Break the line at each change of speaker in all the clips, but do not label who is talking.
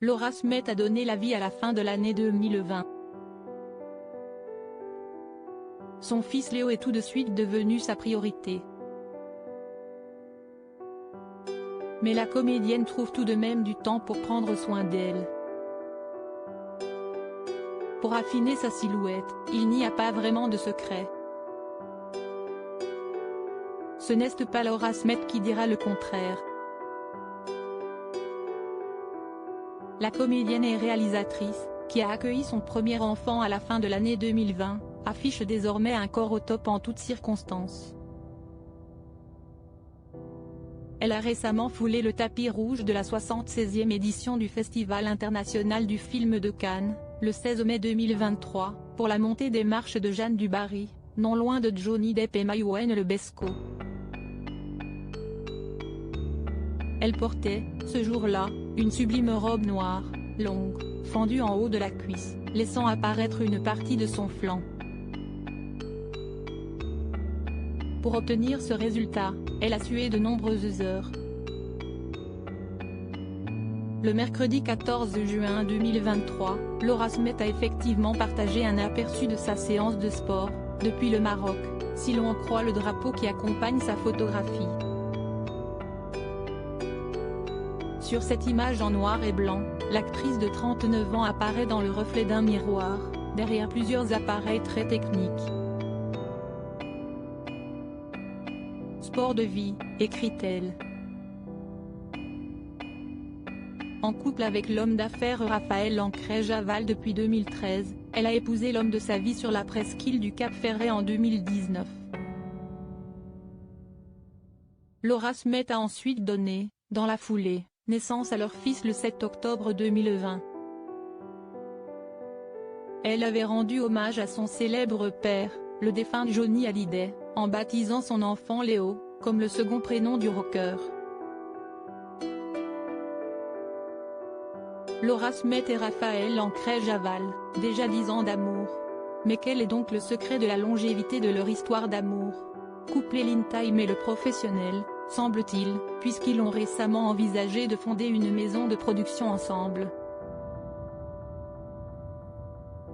Laura Smet a donné la vie à la fin de l'année 2020. Son fils Léo est tout de suite devenu sa priorité. Mais la comédienne trouve tout de même du temps pour prendre soin d'elle. Pour affiner sa silhouette, il n'y a pas vraiment de secret. Ce n'est pas Laura Smet qui dira le contraire. La comédienne et réalisatrice, qui a accueilli son premier enfant à la fin de l'année 2020, affiche désormais un corps au top en toutes circonstances. Elle a récemment foulé le tapis rouge de la 76e édition du Festival international du film de Cannes, le 16 mai 2023, pour la montée des marches de Jeanne du Barry, non loin de Johnny Depp et Maïwenn Lebesco. Elle portait, ce jour-là, une sublime robe noire, longue, fendue en haut de la cuisse, laissant apparaître une partie de son flanc. Pour obtenir ce résultat, elle a sué de nombreuses heures. Le mercredi 14 juin 2023, Laura Smet a effectivement partagé un aperçu de sa séance de sport, depuis le Maroc, si l'on en croit le drapeau qui accompagne sa photographie. Sur cette image en noir et blanc, l'actrice de 39 ans apparaît dans le reflet d'un miroir, derrière plusieurs appareils très techniques. Sport de vie, écrit-elle. En couple avec l'homme d'affaires Raphaël Lancret-Javal depuis 2013, elle a épousé l'homme de sa vie sur la presqu'île du Cap Ferret en 2019. Laura Smet a ensuite donné, dans la foulée, naissance à leur fils le 7 octobre 2020. Elle avait rendu hommage à son célèbre père, le défunt Johnny Hallyday, en baptisant son enfant Léo, comme le second prénom du rocker. Laura Smet et Raphaël Lancret-Javal, déjà 10 ans d'amour. Mais quel est donc le secret de la longévité de leur histoire d'amour? Couplé l'in-time et le professionnel, semble-t-il, puisqu'ils ont récemment envisagé de fonder une maison de production ensemble.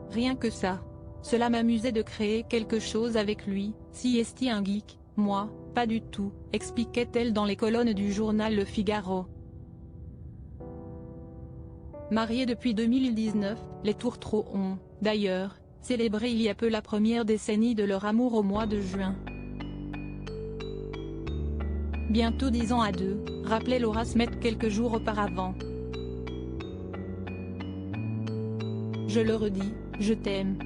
Rien que ça. Cela m'amusait de créer quelque chose avec lui, si est-il un geek, moi, pas du tout, expliquait-elle dans les colonnes du journal Le Figaro. Mariés depuis 2019, les Tourtereaux ont, d'ailleurs, célébré il y a peu la première décennie de leur amour au mois de juin. Bientôt 10 ans à deux, rappelait Laura Smet quelques jours auparavant. Je le redis, je t'aime.